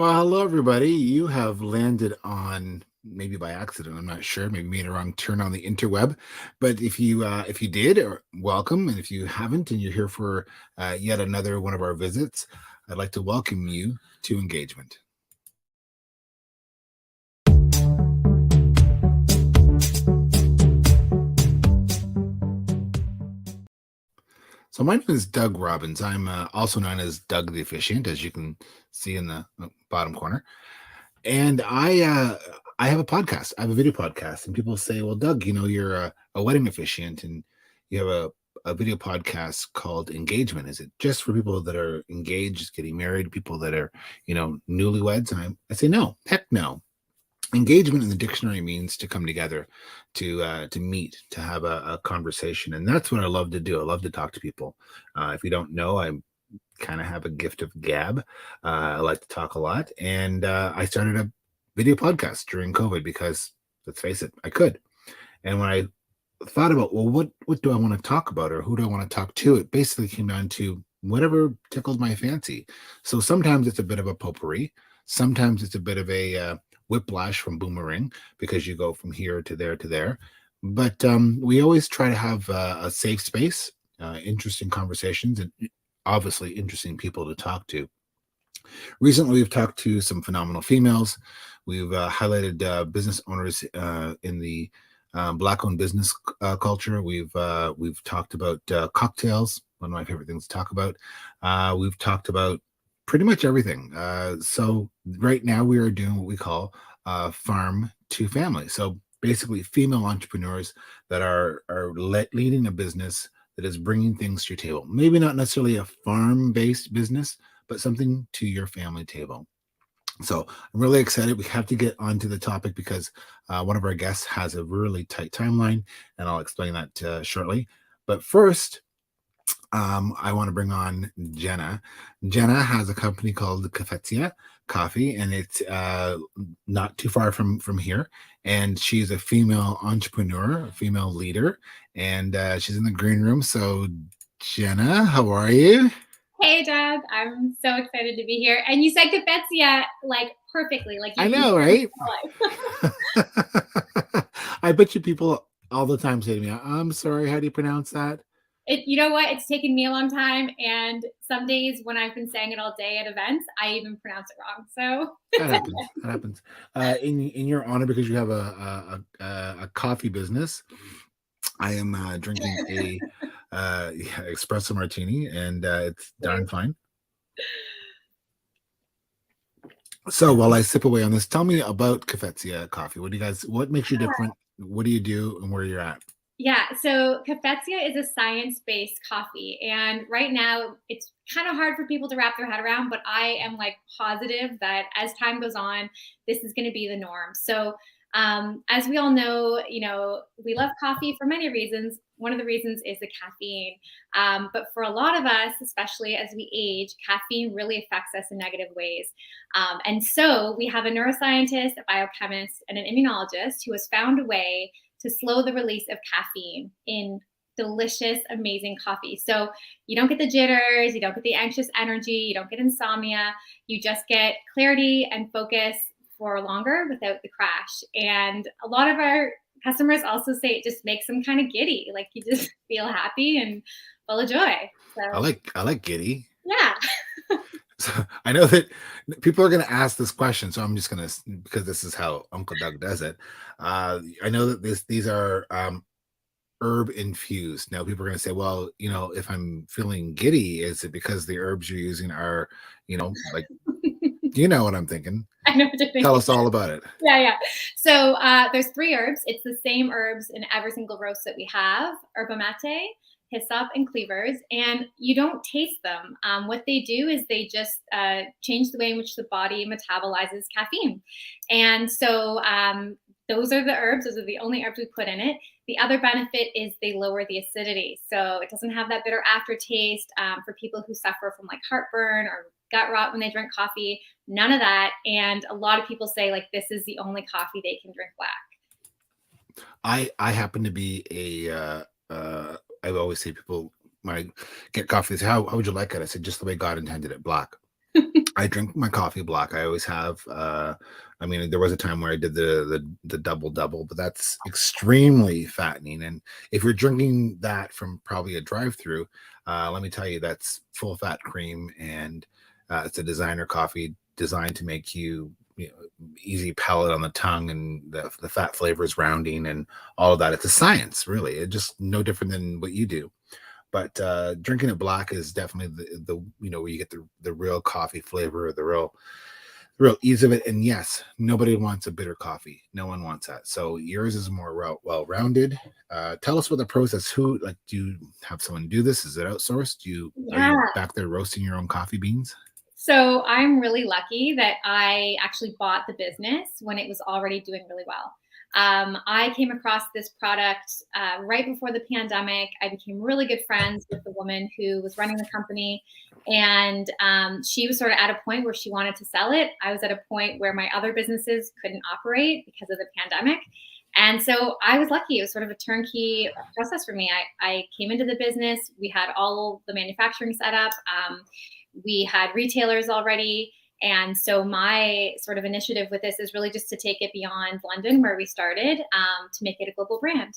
Well, hello everybody. You have landed on maybe by accident. I'm not sure. Maybe made a wrong turn on the interweb. But if you did, or welcome. And if you haven't, and you're here for yet another one of our visits, I'd like to welcome you to engagement. So my name is Doug Robbins. I'm also known as Doug the Officiant, as you can see in the bottom corner. And I have a podcast. I have a video podcast, and people say, "Well, Doug, you're a wedding officiant, and you have a video podcast called Engagement. Is it just for people that are engaged, getting married, people that are newlyweds?" And I say, "No, heck no. Engagement in the dictionary means to come together, to meet, to have a conversation, and that's what I love to do. I love to talk to people. If you don't know, I kind of have a gift of gab. I like to talk a lot, and I started a video podcast during COVID because, let's face it, I could. And when I thought about, well, what do I want to talk about, or who do I want to talk to, it basically came down to whatever tickled my fancy. So sometimes it's a bit of a potpourri. Sometimes it's a bit of a whiplash from boomerang, because you go from here to there to there. But we always try to have a safe space, interesting conversations, and obviously interesting people to talk to. Recently, we've talked to some phenomenal females. We've highlighted business owners in the Black-owned business culture. We've talked about cocktails, one of my favorite things to talk about. We've talked about pretty much everything. So right now we are doing what we call farm to family. So basically, female entrepreneurs that are leading a business that is bringing things to your table. Maybe not necessarily a farm-based business, but something to your family table. So I'm really excited. We have to get onto the topic because one of our guests has a really tight timeline, and I'll explain that shortly. But first, I want to bring on Jenna. Jenna has a company called Cafezia Coffee, and it's not too far from here. And she's a female entrepreneur, a female leader, and she's in the green room. So, Jenna, how are you? Hey, Doug. I'm so excited to be here. And you said Cafezia like perfectly, like I you know, right? life. I bet you people all the time say to me, "I'm sorry, how do you pronounce that?" You know what? It's taken me a long time, and some days when I've been saying it all day at events, I even pronounce it wrong. So That happens. That happens. In your honor, because you have a coffee business, I am drinking a espresso martini, and it's darn fine. So while I sip away on this, tell me about Cafezia Coffee. What makes you different? What do you do, and where you're at? Yeah, so Cafezia is a science-based coffee, and right now it's kind of hard for people to wrap their head around, but I am like positive that as time goes on, this is going to be the norm. So, as we all know, we love coffee for many reasons. One of the reasons is the caffeine, but for a lot of us, especially as we age, caffeine really affects us in negative ways. And so we have a neuroscientist, a biochemist, and an immunologist who has found a way to slow the release of caffeine in delicious, amazing coffee. So you don't get the jitters, you don't get the anxious energy, you don't get insomnia. You just get clarity and focus for longer without the crash. And a lot of our customers also say it just makes them kind of giddy. Like you just feel happy and full of joy. So I like giddy. yeah. So I know that people are going to ask this question, so I'm just going to, because this is how Uncle Doug does it. I know that these are herb infused. Now people are going to say, well, if I'm feeling giddy, is it because the herbs you're using are, like, you know what I'm thinking? I know what you're thinking. Tell us all about it. Yeah. So there's 3 herbs. It's the same herbs in every single roast that we have: yerba mate, hyssop, and cleavers. And you don't taste them. What they do is they just change the way in which the body metabolizes caffeine. And so those are the herbs. Those are the only herbs we put in it. The other benefit is they lower the acidity. So it doesn't have that bitter aftertaste for people who suffer from like heartburn or gut rot when they drink coffee. None of that. And a lot of people say like this is the only coffee they can drink black. I happen to be I always say people when I get coffee, they say, how would you like it? I said, just the way God intended it, black. I drink my coffee black. I always have. I mean, there was a time where I did the double double, but that's extremely fattening. And if you're drinking that from probably a drive through, let me tell you, that's full fat cream, and it's a designer coffee designed to make you know, easy palate on the tongue, and the fat flavors rounding and all of that. It's a science, really. It's just no different than what you do. But drinking it black is definitely the you know, where you get the real coffee flavor, the real ease of it. And yes, nobody wants a bitter coffee. No one wants that. So yours is more well rounded. Tell us what the process. Who, like, do you have someone do this? Is it outsourced? Are Yeah. you back there roasting your own coffee beans? So I'm really lucky that I actually bought the business when it was already doing really well. I came across this product right before the pandemic. I became really good friends with the woman who was running the company. And she was sort of at a point where she wanted to sell it. I was at a point where my other businesses couldn't operate because of the pandemic. And so I was lucky. It was sort of a turnkey process for me. I came into the business. We had all the manufacturing set up. We had retailers already. And so my sort of initiative with this is really just to take it beyond London, where we started, to make it a global brand.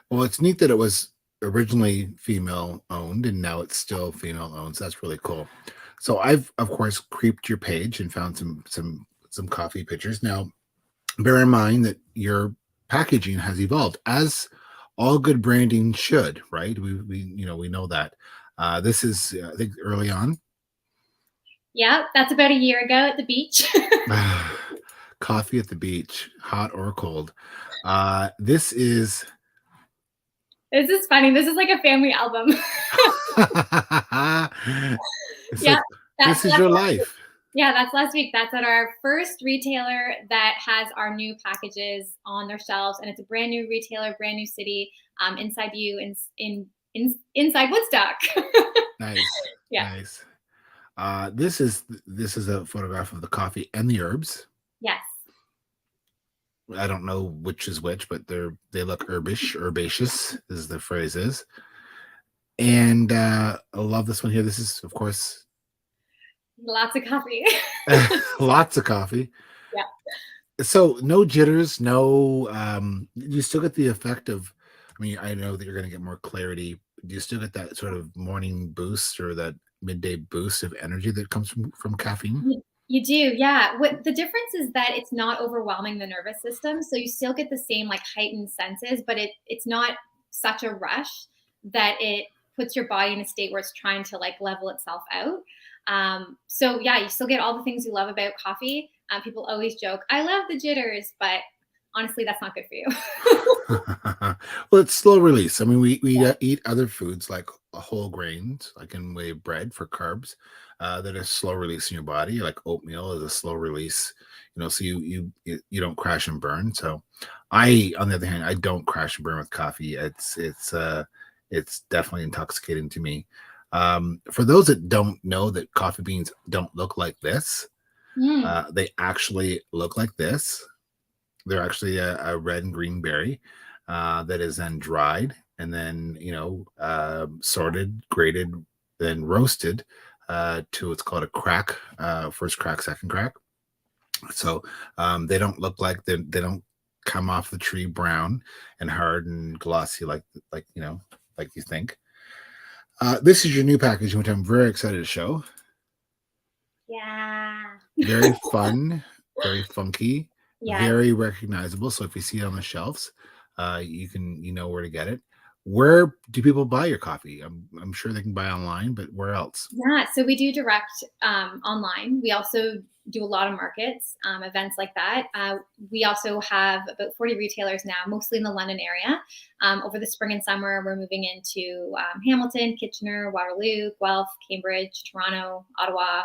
Well, it's neat that it was originally female owned and now it's still female owned. So that's really cool. So I've of course creeped your page and found some coffee pictures. Now, bear in mind that your packaging has evolved, as all good branding should, right? We know that. This is, I think, early on. Yeah, that's about a year ago at the beach. Coffee at the beach, hot or cold. This is This is funny. This is like a family album. it's Yeah, like, that's this is your life. yeah, that's last week. That's at our first retailer that has our new packages on their shelves, and it's a brand new retailer, brand new city, inside you inside Woodstock. Nice, Yeah. nice. This is a photograph of the coffee and the herbs. Yes. I don't know which is which, but they look herbaceous, as the phrase is. And I love this one here. This is, of course, Lots of coffee. lots of coffee. Yeah. So no jitters, no. You still get the effect of. I mean, I know that you're going to get more clarity. Do you still get that sort of morning boost or that midday boost of energy that comes from caffeine? You do, yeah. What the difference is that it's not overwhelming the nervous system, so you still get the same like heightened senses, but it's not such a rush that it puts your body in a state where it's trying to like level itself out. So yeah, you still get all the things you love about coffee. People always joke, "I love the jitters," but honestly, that's not good for you. Well, it's slow release. I mean, we eat other foods like whole grains, like in way of bread for carbs, that are slow release in your body. Like oatmeal is a slow release, so you don't crash and burn. So I, on the other hand, I don't crash and burn with coffee. It's definitely intoxicating to me. For those that don't know that coffee beans don't look like this, Mm. they actually look like this. They're actually a red and green berry that is then dried and then sorted, graded, then roasted to what's called a crack, first crack, second crack. So they don't look like they don't come off the tree brown and hard and glossy like you think. This is your new package, which I'm very excited to show. Yeah. Very fun, very funky, Yeah. very recognizable. So if you see it on the shelves, you know where to get it. Where do people buy your coffee? I'm sure they can buy online, but where else? Yeah, so we do direct online. We also do a lot of markets, events like that. We also have about 40 retailers now, mostly in the London area. Over the spring and summer, we're moving into Hamilton, Kitchener, Waterloo, Guelph, Cambridge, Toronto, Ottawa,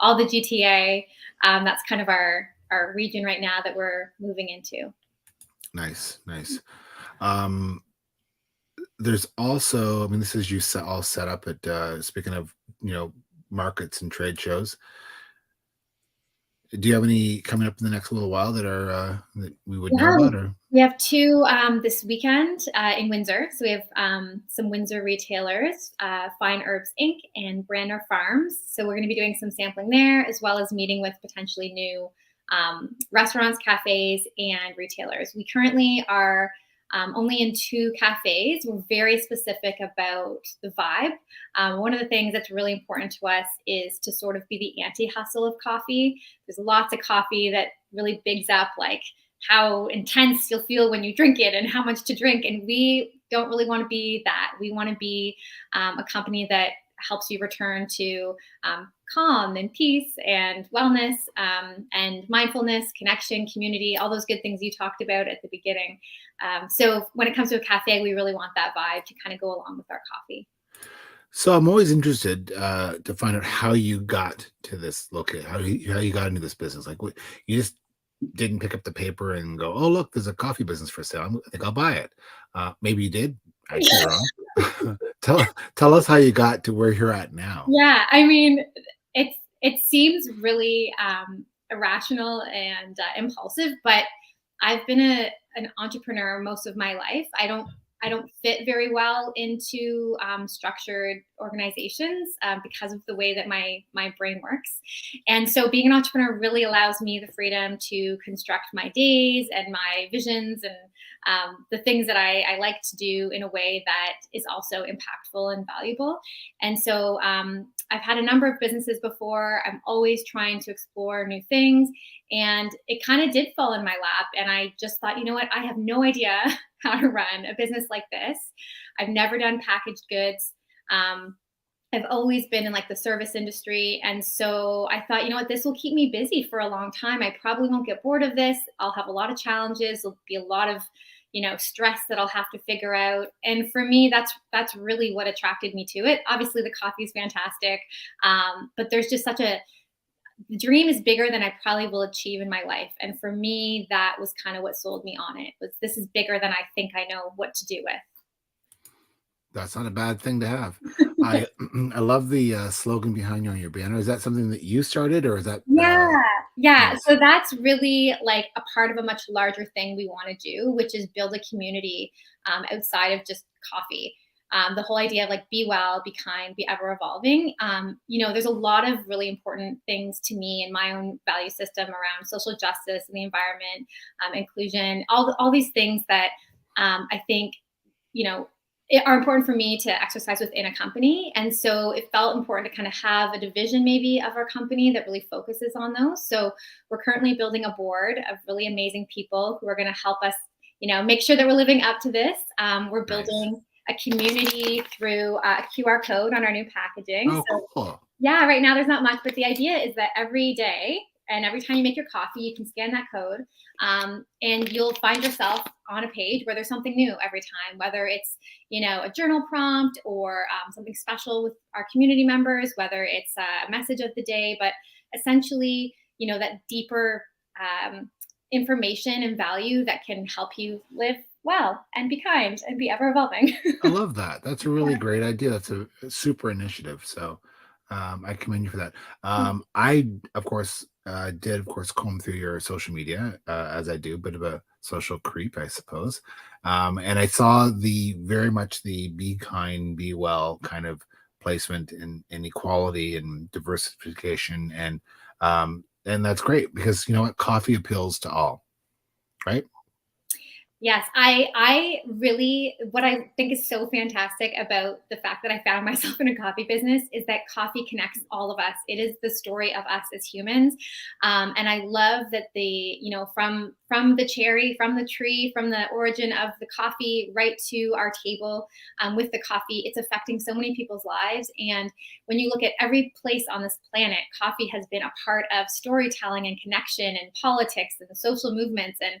all the GTA. That's kind of our region right now that we're moving into. Nice, nice. There's also, I mean, this is all set up at speaking of markets and trade shows. Do you have any coming up in the next little while that are that we would know Yeah, about? Or we have two this weekend in Windsor. So we have some Windsor retailers, Fine Herbs Inc. and Brander Farms. So we're going to be doing some sampling there, as well as meeting with potentially new restaurants, cafes, and retailers. We currently are only in two cafes. We're very specific about the vibe. One of the things that's really important to us is to sort of be the anti-hustle of coffee. There's lots of coffee that really bigs up like how intense you'll feel when you drink it and how much to drink. And we don't really want to be that. We want to be a company that helps you return to calm and peace and wellness and mindfulness, connection, community, all those good things you talked about at the beginning. So when it comes to a cafe, we really want that vibe to kind of go along with our coffee. so I'm always interested to find out how you got to this location, how you got into this business. Like, what, you just didn't pick up the paper and go, "Oh, look, there's a coffee business for sale. I think I'll buy it." Maybe you did. I could be wrong. tell tell us how you got to where you're at now. Yeah, I mean, it seems really irrational and impulsive, but I've been an entrepreneur most of my life. I don't fit very well into structured organizations because of the way that my brain works. And so being an entrepreneur really allows me the freedom to construct my days and my visions and the things that I like to do in a way that is also impactful and valuable. And so I've had a number of businesses before. I'm always trying to explore new things. And it kind of did fall in my lap. And I just thought, you know what? I have no idea how to run a business like this. I've never done packaged goods. I've always been in like the service industry. And so I thought, you know what, this will keep me busy for a long time. I probably won't get bored of this. I'll have a lot of challenges. There'll be a lot of, stress that I'll have to figure out. And for me, that's really what attracted me to it. Obviously the coffee is fantastic. But there's just the dream is bigger than I probably will achieve in my life. And for me, that was kind of what sold me on it. Was this is bigger than I think I know what to do with. That's not a bad thing to have. I I love the slogan behind you on your banner. Is that something that you started, or is that Yeah. Yeah. nice? So that's really like a part of a much larger thing we want to do, which is build a community outside of just coffee. The whole idea of like be well, be kind, be ever evolving. There's a lot of really important things to me in my own value system around social justice and the environment, inclusion, all these things that I think, you know, are important for me to exercise within a company. And so it felt important to kind of have a division maybe of our company that really focuses on those. So we're currently building a board of really amazing people who are going to help us, make sure that we're living up to this. We're Nice. building a community through a QR code on our new packaging. Oh, So cool. yeah, right now there's not much, but the idea is that every day and every time you make your coffee, you can scan that code, and you'll find yourself on a page where there's something new every time, whether it's a journal prompt or something special with our community members, whether it's a message of the day, but essentially that deeper information and value that can help you live well and be kind and be ever evolving. I love that. That's a really great idea. That's a super initiative. So I commend you for that. I, of course, did, of course, comb through your social media as I do, bit of a social creep, I suppose. And I saw the very much the be kind, be well kind of placement in equality and diversification. And that's great because you know what? Coffee appeals to all, right? Yes, I really what I think is so fantastic about the fact that I found myself in a coffee business is that coffee connects all of us. It is the story of us as humans, and I love that from the cherry, from the tree, from the origin of the coffee right to our table with the coffee, it's affecting so many people's lives. And when you look at every place on this planet, coffee has been a part of storytelling and connection and politics and social movements and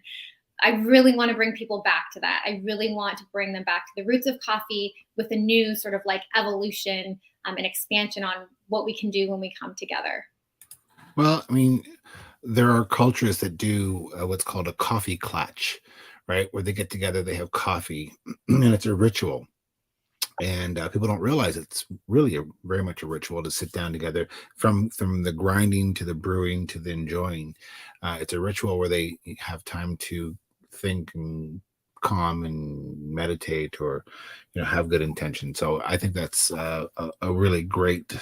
I really want to bring people back to that. I really want to bring them back to the roots of coffee with a new sort of like evolution and expansion on what we can do when we come together. Well, I mean, there are cultures that do what's called a coffee clutch, right? Where they get together, they have coffee, and it's a ritual. And people don't realize it's really very much a ritual to sit down together, from the grinding to the brewing to the enjoying. It's a ritual where they have time to think and calm and meditate, or have good intention. So I think that's a really great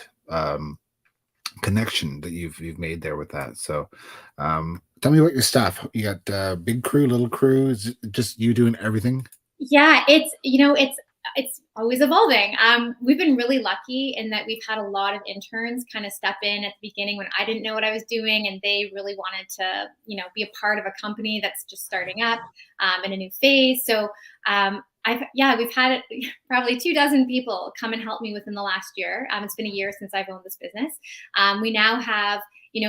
connection that you've made there with that. So tell me about your stuff. You got big crew, little crew? Is it just you doing everything? Yeah, it's always evolving. We've been really lucky in that we've had a lot of interns kind of step in at the beginning when I didn't know what I was doing, and they really wanted to, be a part of a company that's just starting up in a new phase. So we've had probably 24 people come and help me within the last year. It's been a year since I've owned this business. We now have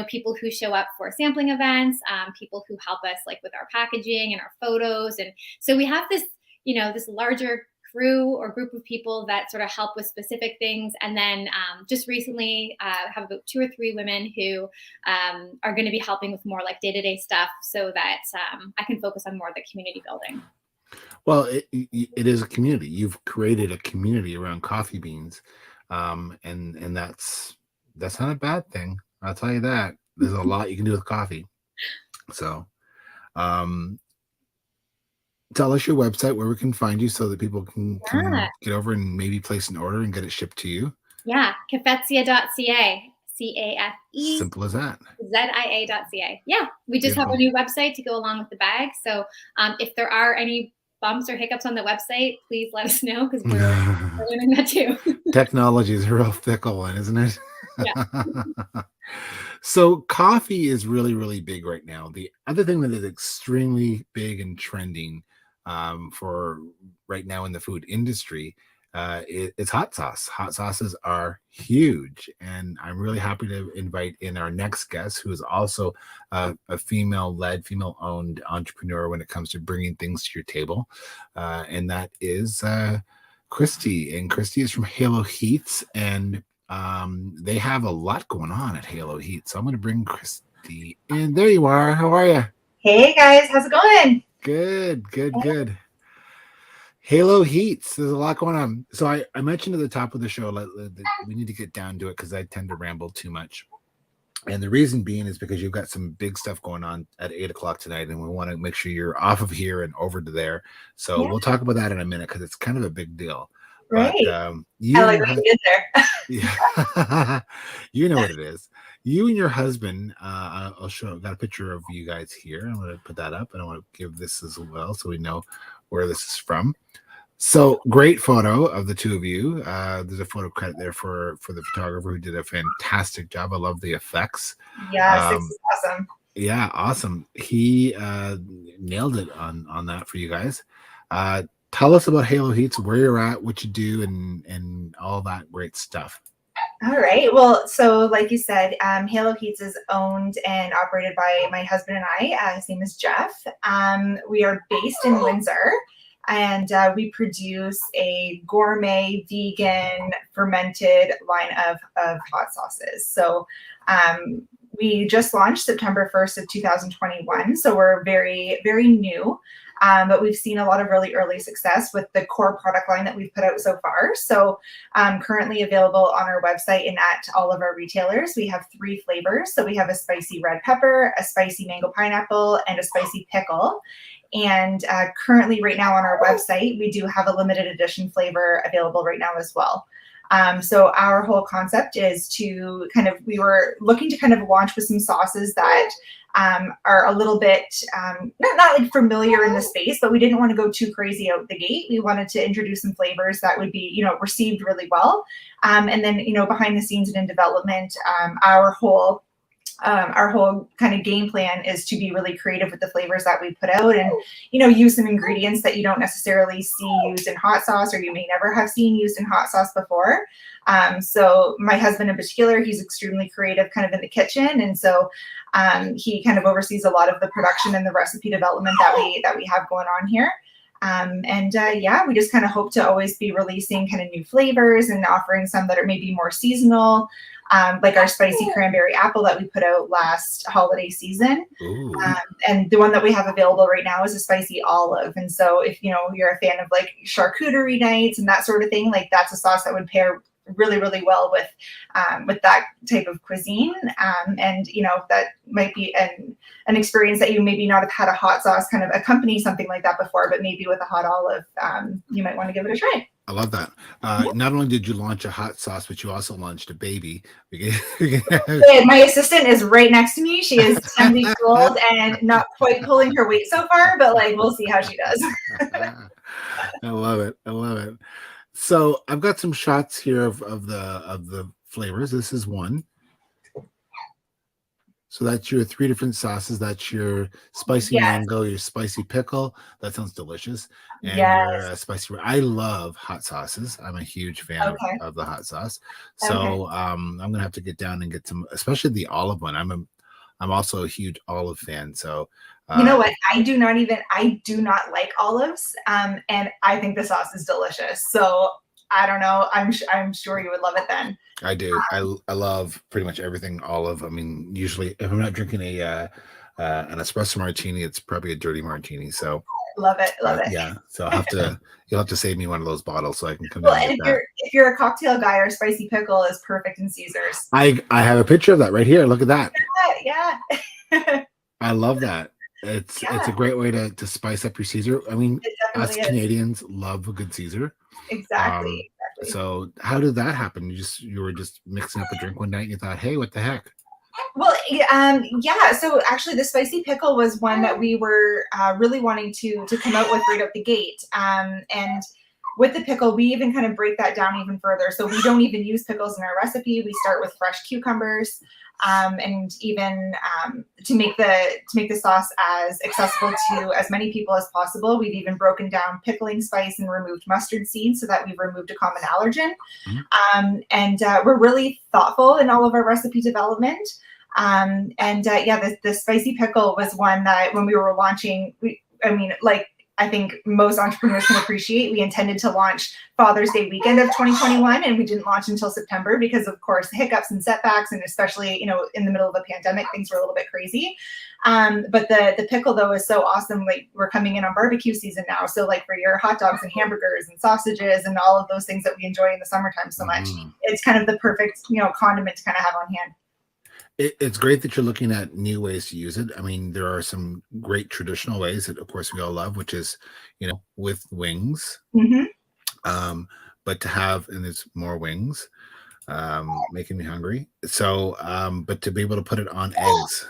people who show up for sampling events, people who help us like with our packaging and our photos, and so we have this this larger crew or group of people that sort of help with specific things. And then just recently have about 2 or 3 women who are going to be helping with more like day-to-day stuff, so that I can focus on more of the community building. Well, it is a community. You've created a community around coffee beans, and that's not a bad thing. I'll tell you that. There's a lot you can do with coffee. So, tell us your website where we can find you, so that people can get over and maybe place an order and get it shipped to you. Yeah, cafezia.ca. CAFE. Simple as that. ZIA.ca. Yeah, we just have a new website to go along with the bag. So if there are any bumps or hiccups on the website, please let us know, because we're learning that too. Technology is a real fickle one, isn't it? Yeah. So coffee is really, really big right now. The other thing that is extremely big and trending for right now in the food industry it's hot sauce. Hot sauces are huge, and I'm really happy to invite in our next guest, who is also a female-led, female-owned entrepreneur when it comes to bringing things to your table, and that is Christie. And Christie is from Halo Heats, and they have a lot going on at Halo Heat. So I'm going to bring Christie in. There you are. How are you? Hey guys, how's it going? Good. Halo Heats. There's a lot going on. So I mentioned at the top of the show, we need to get down to it because I tend to ramble too much. And the reason being is because you've got some big stuff going on at 8:00 tonight, and we want to make sure you're off of here and over to there. So we'll talk about that in a minute, because it's kind of a big deal. Right. But, I like when you get there. Yeah, you know what it is. You and your husband, I've got a picture of you guys here. I'm going to put that up, and I want to give this as well, so we know where this is from. So great photo of the two of you. There's a photo credit there for the photographer, who did a fantastic job. I love the effects. Yes, it's awesome. Yeah, awesome. He nailed it on that for you guys. Tell us about Halo Heats, where you're at, what you do, and all that great stuff. All right. Well, so like you said, Halo Heats is owned and operated by my husband and I. His name is Jeff. We are based in Windsor, and we produce a gourmet, vegan, fermented line of hot sauces. So we just launched September 1st of 2021. So we're very, very new. But we've seen a lot of really early success with the core product line that we've put out so far. So currently available on our website and at all of our retailers. We have 3 flavors. So we have a spicy red pepper, a spicy mango pineapple, and a spicy pickle. And currently right now on our website, we do have a limited edition flavor available right now as well. So our whole concept is to we were looking to launch with some sauces that are a little bit not like familiar in the space, but we didn't want to go too crazy out the gate. We wanted to introduce some flavors that would be, received really well. And then, behind the scenes and in development, our whole kind of game plan is to be really creative with the flavors that we put out, and use some ingredients that you don't necessarily see used in hot sauce, or you may never have seen used in hot sauce before. So my husband in particular, he's extremely creative in the kitchen, and so he oversees a lot of the production and the recipe development that we have going on here. Yeah, we just kind of hope to always be releasing kind of new flavors and offering some that are maybe more seasonal, like our spicy cranberry apple that we put out last holiday season. And the one that we have available right now is a spicy olive. And so if, you're a fan of like charcuterie nights and that sort of thing, like that's a sauce that would pair really, really well with that type of cuisine. That might be an experience that you maybe not have had a hot sauce kind of accompany something like that before, but maybe with a hot olive, you might want to give it a try. I love that. Not only did you launch a hot sauce, but you also launched a baby. My assistant is right next to me. She is 10 weeks old and not quite pulling her weight so far, but like we'll see how she does. I love it. So I've got some shots here of the flavors. This is one. So that's your 3 different sauces. That's your spicy mango, your spicy pickle. That sounds delicious. And your spicy. I love hot sauces. I'm a huge fan of the hot sauce. So I'm gonna have to get down and get some, especially the olive one. I'm also a huge olive fan. So you know what? I do not like olives. And I think the sauce is delicious. So I don't know. I'm sure you would love it then. I do. I love pretty much everything olive. I mean, usually if I'm not drinking an espresso martini, it's probably a dirty martini. So love it. Yeah. So you'll have to save me one of those bottles so I can come down and get that. If you're a cocktail guy, our spicy pickle is perfect in Caesars. I have a picture of that right here. Look at that. Yeah. I love that. It's a great way to spice up your Caesar. I mean, us Canadians love a good Caesar. Exactly. So how did that happen? You were just mixing up a drink one night and you thought, hey, what the heck? Well, so actually the spicy pickle was one that we were really wanting to come out with right out the gate. And with the pickle, we even kind of break that down even further. So we don't even use pickles in our recipe. We start with fresh cucumbers. And even to make the sauce as accessible to as many people as possible, we've even broken down pickling spice and removed mustard seeds so that we've removed a common allergen. We're really thoughtful in all of our recipe development. The spicy pickle was one that when we were launching, I think most entrepreneurs can appreciate, we intended to launch Father's Day weekend of 2021, and we didn't launch until September because, of course, hiccups and setbacks, and especially, in the middle of a pandemic, things were a little bit crazy. But the pickle, though, is so awesome. Like, we're coming in on barbecue season now. So, like, for your hot dogs and hamburgers and sausages and all of those things that we enjoy in the summertime so much, it's kind of the perfect, condiment to kind of have on hand. It's great that you're looking at new ways to use it. I mean, there are some great traditional ways that, of course, we all love, which is, with wings. But to have, and there's more wings, making me hungry. So, but to be able to put it on eggs.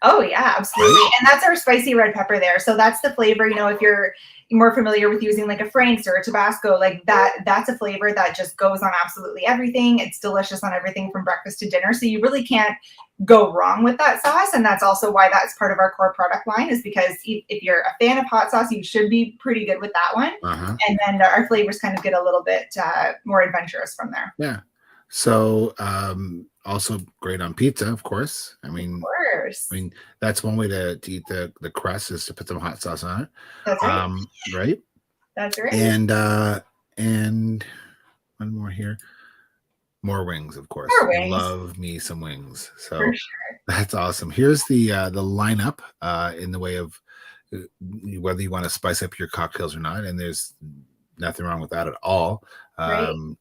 Oh yeah, absolutely. Right? And that's our spicy red pepper there. So that's the flavor, if you're more familiar with using like a Frank's or a Tabasco, like that's a flavor that just goes on absolutely everything. It's delicious on everything from breakfast to dinner. So you really can't go wrong with that sauce. And that's also why that's part of our core product line, is because if you're a fan of hot sauce, you should be pretty good with that one. And then our flavors kind of get a little bit more adventurous from there. Yeah. So also great on pizza, of course. I mean, that's one way to eat the crust, is to put some hot sauce on it. That's right. Right. That's right. And one more here. More wings, of course. More wings. Love me some wings. So for sure. That's awesome. Here's the lineup in the way of whether you want to spice up your cocktails or not, and there's nothing wrong with that at all.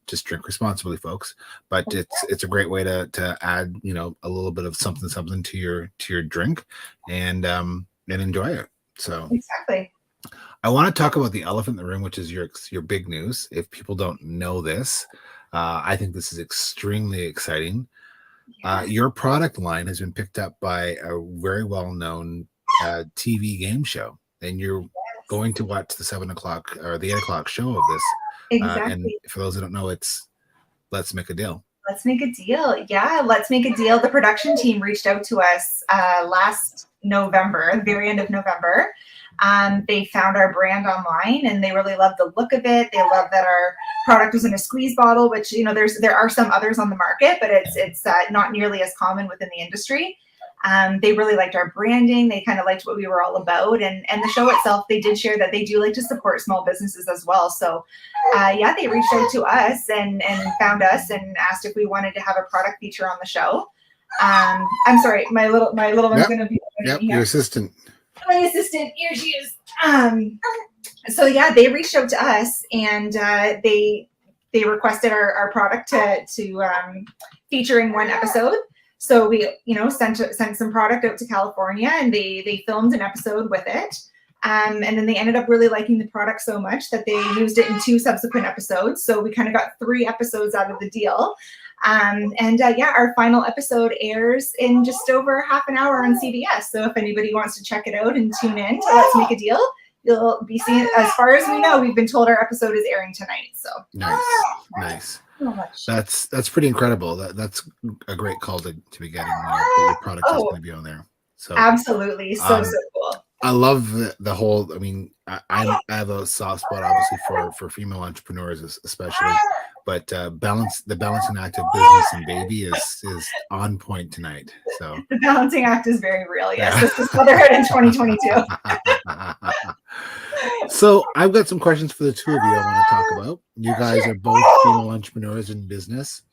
Just drink responsibly, folks. But it's a great way to add, a little bit of something to your drink and enjoy it. So exactly. I want to talk about the elephant in the room, which is your big news. If people don't know this, I think this is extremely exciting. Your product line has been picked up by a very well-known TV game show, and you're going to watch the 7 o'clock or the 8 o'clock show of this. Exactly. And for those who don't know, it's Let's Make a Deal. Let's Make a Deal. Yeah, Let's Make a Deal. The production team reached out to us last November, the very end of November. They found our brand online and they really loved the look of it. They loved that our product was in a squeeze bottle, which, there are some others on the market, but it's not nearly as common within the industry. They really liked our branding. They kind of liked what we were all about. And the show itself, they did share that they do like to support small businesses as well. So yeah, they reached out to us and found us and asked if we wanted to have a product feature on the show. I'm sorry, my little one's gonna be your assistant. My assistant, here she is. So yeah, they reached out to us and they requested our product to feature in one episode. So we, sent some product out to California and they filmed an episode with it. And then they ended up really liking the product so much that they used it in 2 subsequent episodes. So we kind of got 3 episodes out of the deal. Yeah, our final episode airs in just over half an hour on CBS. So if anybody wants to check it out and tune in to Let's Make a Deal, you'll be seeing, as far as we know, we've been told our episode is airing tonight. So nice. That's pretty incredible. That's a great call to be getting. Your product is going to be on there. So absolutely, so cool. I love the whole. I mean, I have a soft spot, obviously, for female entrepreneurs, especially. But the balancing act of business and baby is on point tonight. So the balancing act is very real. Yes, this is motherhood in 2022. So I've got some questions for the two of you I want to talk about. You guys are both female entrepreneurs in business.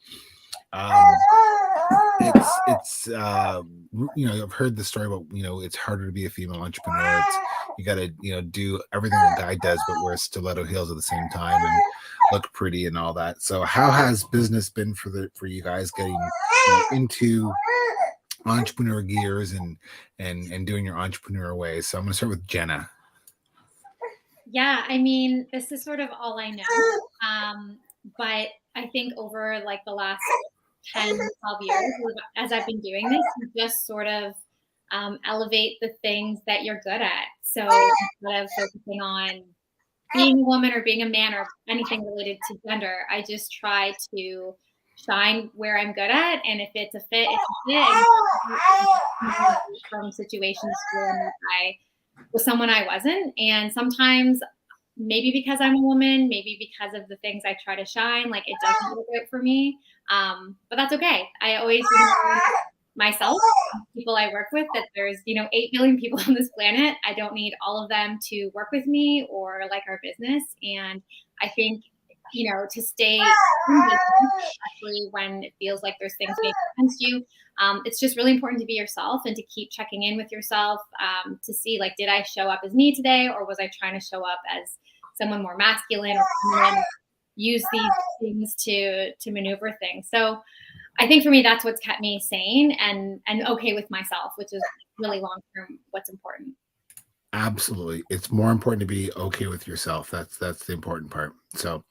It's I've heard the story about, it's harder to be a female entrepreneur. You got to, do everything a guy does, but wear stiletto heels at the same time and look pretty and all that. So how has business been for you guys getting into entrepreneur gears and doing your entrepreneur ways? So I'm going to start with Jenna. Yeah, I mean, this is sort of all I know. But I think over like the last 10, 12 years, as I've been doing this, you just sort of elevate the things that you're good at. So instead of focusing on being a woman or being a man or anything related to gender, I just try to shine where I'm good at. And if it's a fit, it's a fit. And from situations where I was someone I wasn't. And sometimes maybe because I'm a woman, maybe because of the things I try to shine, like it doesn't work out for me. But that's okay. I always remind myself, people I work with, that there's, 8 billion people on this planet. I don't need all of them to work with me or like our business. And I think, to stay in business, especially when it feels like there's things maybe against you, it's just really important to be yourself and to keep checking in with yourself to see, like, did I show up as me today, or was I trying to show up as someone more masculine, or someone use these things to maneuver things. So I think for me, that's what's kept me sane and okay with myself, which is really long-term what's important. Absolutely. It's more important to be okay with yourself. That's the important part. So,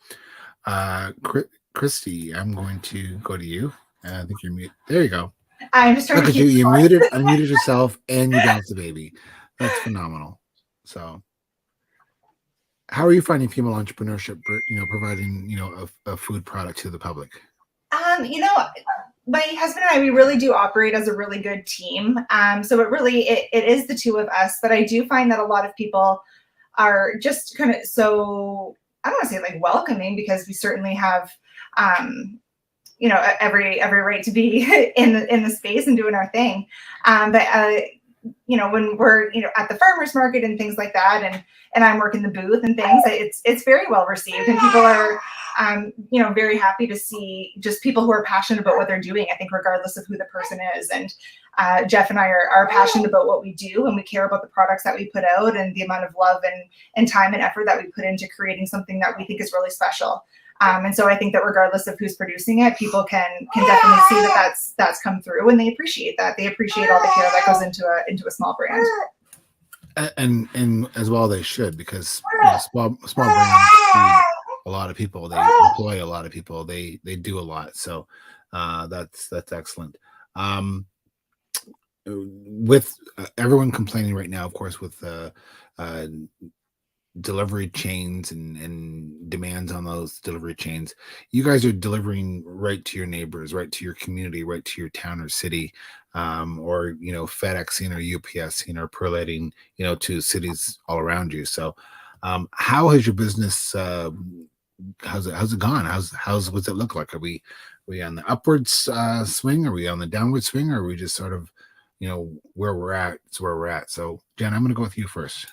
Christie, I'm going to go to you. I think you're mute. There you go. I'm just trying Look to at you. You unmuted yourself and you bounced the baby. That's phenomenal. So how are you finding female entrepreneurship, providing, a food product to the public? My husband and I, we really do operate as a really good team. So it is the two of us, but I do find that a lot of people are just kind of, so I don't want to say like welcoming, because we certainly have, every right to be in the space and doing our thing. But when we're, at the farmer's market and things like that, and I'm working the booth and things, it's very well received, and people are, very happy to see just people who are passionate about what they're doing, I think, regardless of who the person is. And Jeff and I are passionate about what we do, and we care about the products that we put out and the amount of love and time and effort that we put into creating something that we think is really special. And so I think that regardless of who's producing it, people can definitely see that that's come through, and they appreciate that. They appreciate all the care that goes into a small brand. And as well they should, because small brands feed a lot of people. They employ a lot of people. They do a lot. So that's excellent. With everyone complaining right now, of course, with delivery chains and demands on those delivery chains, you guys are delivering right to your neighbors, right to your community, right to your town or city, or FedExing or UPSing or perletting, to cities all around you. So how has your business how's it gone? What's it look like? Are we on the upwards swing? Are we on the downward swing? Or are we just sort of where we're at. It's where we're at. So Jen, I'm going to go with you first.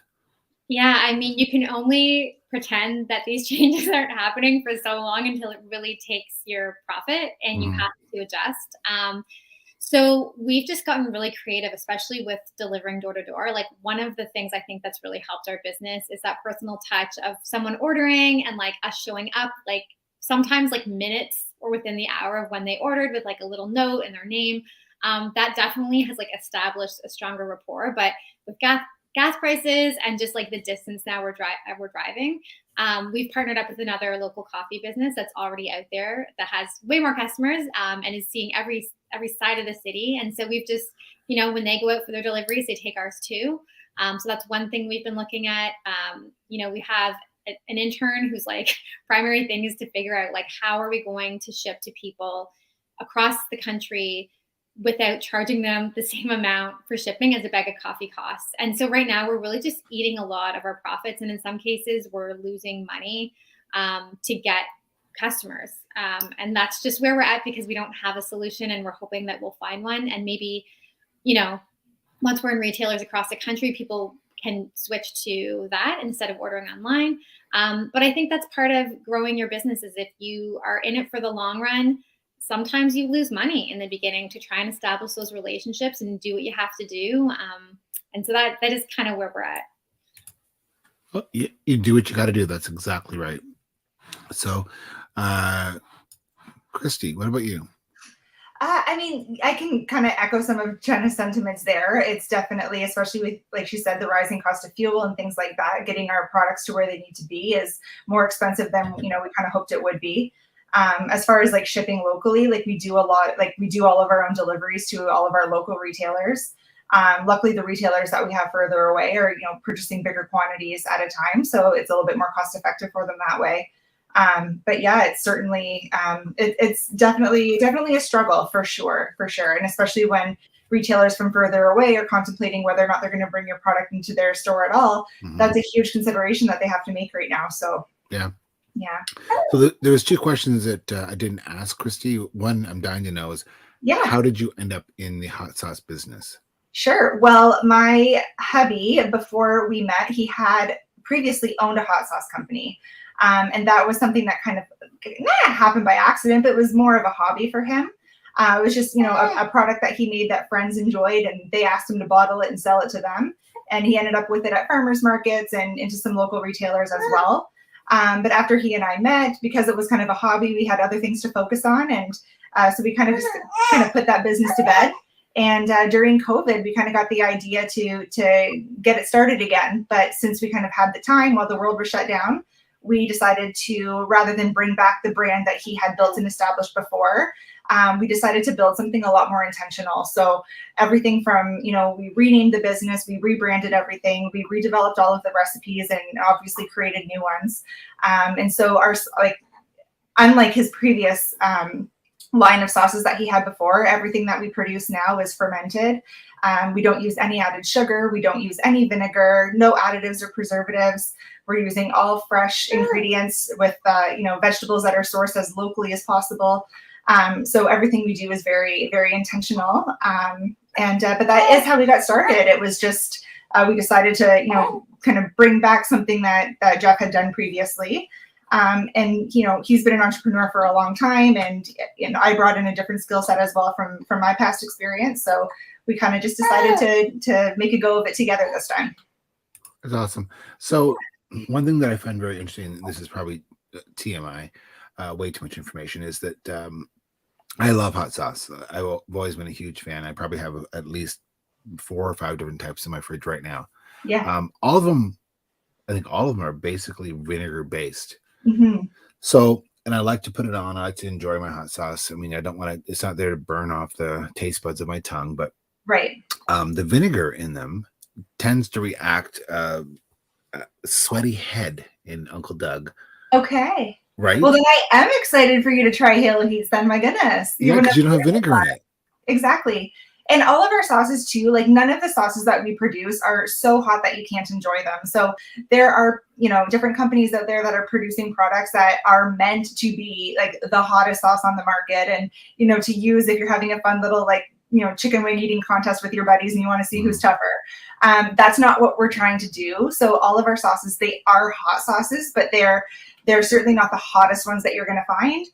Yeah, I mean, you can only pretend that these changes aren't happening for so long until it really takes your profit and you have to adjust. So we've just gotten really creative, especially with delivering door to door. Like, one of the things I think that's really helped our business is that personal touch of someone ordering and like us showing up, like sometimes like minutes or within the hour of when they ordered, with like a little note and their name. That definitely has like established a stronger rapport. But with gas prices and just like the distance now we're driving, we've partnered up with another local coffee business that's already out there that has way more customers, and is seeing every side of the city. And so we've just, when they go out for their deliveries, they take ours too. So that's one thing we've been looking at. We have an intern whose like primary thing is to figure out like, how are we going to ship to people across the country without charging them the same amount for shipping as a bag of coffee costs. And so right now we're really just eating a lot of our profits. And in some cases we're losing money to get customers. And that's just where we're at, because we don't have a solution, and we're hoping that we'll find one. And maybe, once we're in retailers across the country, people can switch to that instead of ordering online. But I think that's part of growing your business, is if you are in it for the long run, sometimes you lose money in the beginning to try and establish those relationships and do what you have to do. And so that is kind of where we're at. Well, you do what you got to do. That's exactly right. So, Christy, what about you? I mean, I can kind of echo some of Jenna's sentiments there. It's definitely, especially with, like she said, the rising cost of fuel and things like that, getting our products to where they need to be is more expensive than, we kind of hoped it would be. As far as like shipping locally, like we do all of our own deliveries to all of our local retailers. Luckily, the retailers that we have further away are, purchasing bigger quantities at a time. So it's a little bit more cost effective for them that way. But yeah, it's certainly, it's definitely a struggle for sure. And especially when retailers from further away are contemplating whether or not they're going to bring your product into their store at all. That's a huge consideration that they have to make right now. So yeah. So there was two questions that I didn't ask Christy. One I'm dying to know is, how did you end up in the hot sauce business? Sure. Well, my hubby, before we met, he had previously owned a hot sauce company. And that was something that kind of happened by accident, but it was more of a hobby for him. It was just, a product that he made that friends enjoyed, and they asked him to bottle it and sell it to them. And he ended up with it at farmers markets and into some local retailers as well. But after he and I met, because it was kind of a hobby, we had other things to focus on. And so we kind of put that business to bed. And during COVID, we kind of got the idea to get it started again. But since we kind of had the time while the world was shut down, we decided to, rather than bring back the brand that he had built and established before, we decided to build something a lot more intentional. So everything from, we renamed the business, we rebranded everything, we redeveloped all of the recipes, and obviously created new ones. And so unlike his previous line of sauces that he had before, everything that we produce now is fermented. We don't use any added sugar. We don't use any vinegar, no additives or preservatives. We're using all fresh ingredients with, vegetables that are sourced as locally as possible. So everything we do is very, very intentional. But that is how we got started. It was just, we decided to, kind of bring back something that Jeff had done previously. And he's been an entrepreneur for a long time, and I brought in a different skill set as well from my past experience. So we kind of just decided to make a go of it together this time. That's awesome. So one thing that I find very interesting, and this is probably TMI, way too much information, is that I love hot sauce. I've always been a huge fan. I probably have at least 4 or 5 different types in my fridge right now. Yeah. All of them are basically vinegar based. Mm-hmm. So, and I like to put it on. I like to enjoy my hot sauce. I mean, I don't want to, it's not there to burn off the taste buds of my tongue, but right. The vinegar in them tends to react sweaty head in Uncle Doug. Okay. Right. Well, then I am excited for you to try Halo Heats then, my goodness. Yeah, because you don't have vinegar in it. Exactly. And all of our sauces too, like none of the sauces that we produce are so hot that you can't enjoy them. So there are, different companies out there that are producing products that are meant to be like the hottest sauce on the market. And, to use if you're having a fun little like chicken wing eating contest with your buddies and you want to see who's tougher. That's not what we're trying to do. So all of our sauces, they are hot sauces, but they're certainly not the hottest ones that you're going to find.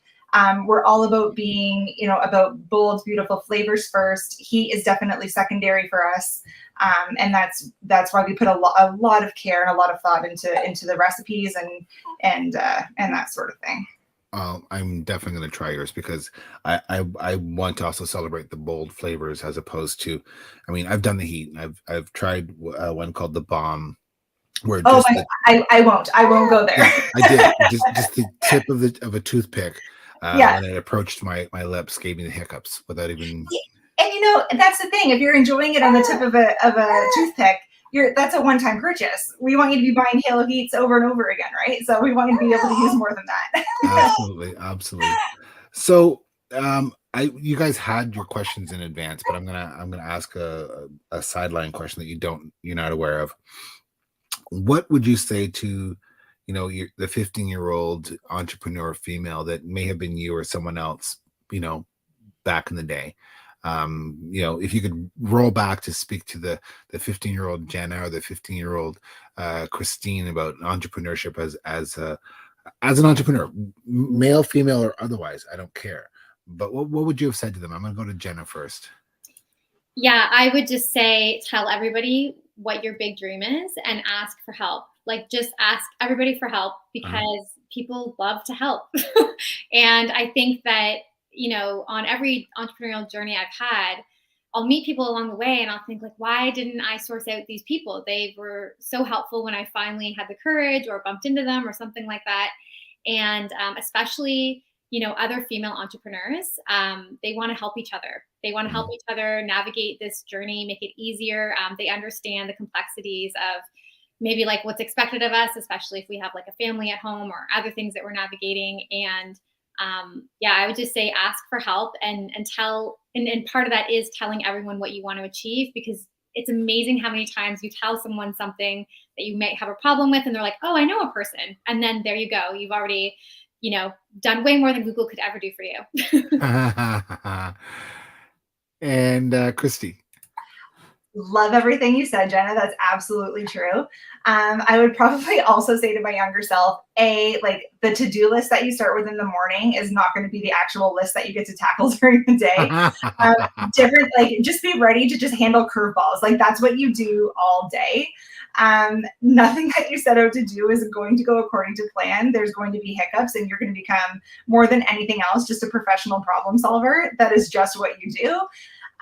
We're all about being, about bold, beautiful flavors first. Heat is definitely secondary for us. And that's why we put a lot of care and a lot of thought into the recipes and that sort of thing. I'm definitely going to try yours because I want to also celebrate the bold flavors as opposed to, I've done the heat and I've tried one called the bomb. Where I won't go there. I did just the tip of a toothpick when it approached my lips gave me the hiccups without even. And that's the thing. If you're enjoying it on the tip of a toothpick, that's a one-time purchase. We want you to be buying Halo Heats over and over again, right? So we want you to be able to use more than that. Absolutely. So you guys had your questions in advance, but I'm gonna ask a sideline question that you're not aware of. What would you say to the 15-year-old entrepreneur female that may have been you or someone else back in the day? If you could roll back to speak to the 15-year-old Jenna or the 15-year-old Christine about entrepreneurship as an entrepreneur, male, female, or otherwise, I don't care. But what would you have said to them? I'm going to go to Jenna first. Yeah, I would just say, tell everybody what your big dream is and ask for help. Like, just ask everybody for help because people love to help. And I think that, on every entrepreneurial journey I've had, I'll meet people along the way and I'll think like, why didn't I source out these people? They were so helpful when I finally had the courage or bumped into them or something like that. And especially, other female entrepreneurs, they want to help each other. They want to help each other navigate this journey, make it easier. They understand the complexities of maybe like what's expected of us, especially if we have like a family at home or other things that we're navigating. And I would just say ask for help and tell, and part of that is telling everyone what you want to achieve, because it's amazing how many times you tell someone something that you might have a problem with and they're like, oh, I know a person. And then there you go. You've already, done way more than Google could ever do for you. And Christie. Love everything you said, Jenna. That's absolutely true. I would probably also say to my younger self, like the to-do list that you start with in the morning is not going to be the actual list that you get to tackle during the day. Just be ready to just handle curveballs. Like that's what you do all day. Nothing that you set out to do is going to go according to plan. There's going to be hiccups and you're going to become, more than anything else, just a professional problem solver. That is just what you do.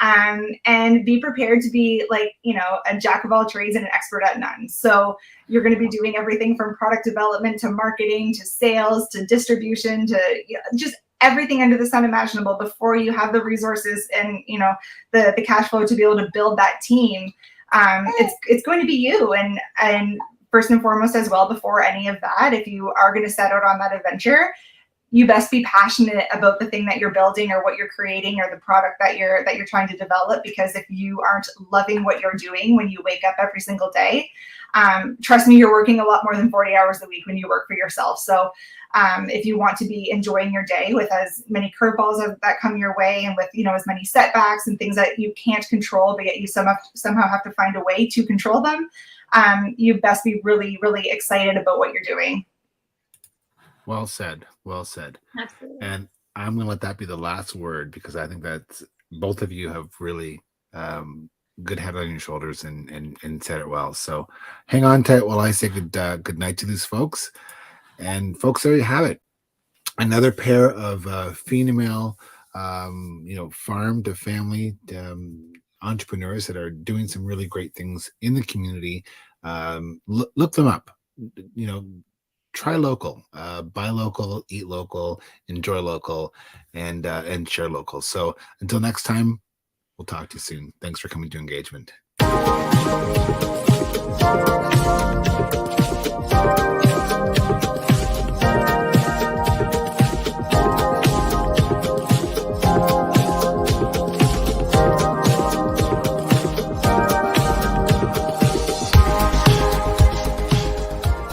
And be prepared to be a jack of all trades and an expert at none. So you're going to be doing everything from product development to marketing to sales to distribution to just everything under the sun imaginable before you have the resources and the cash flow to be able to build that team. It's going to be you and first and foremost as well, before any of that, if you are going to set out on that adventure, you best be passionate about the thing that you're building or what you're creating or the product that you're trying to develop. Because if you aren't loving what you're doing when you wake up every single day, trust me, you're working a lot more than 40 hours a week when you work for yourself. So if you want to be enjoying your day with as many curveballs that come your way and with as many setbacks and things that you can't control, but yet you somehow have to find a way to control them, you best be really, really excited about what you're doing. Well said. Absolutely. And I'm going to let that be the last word because I think that both of you have really good head on your shoulders and said it well. So hang on tight while I say good night to these folks. And folks, there you have it. Another pair of female, farm to family entrepreneurs that are doing some really great things in the community. Look them up. Try local, buy local, eat local, enjoy local, and share local. So until next time, we'll talk to you soon. Thanks for coming to Engagement.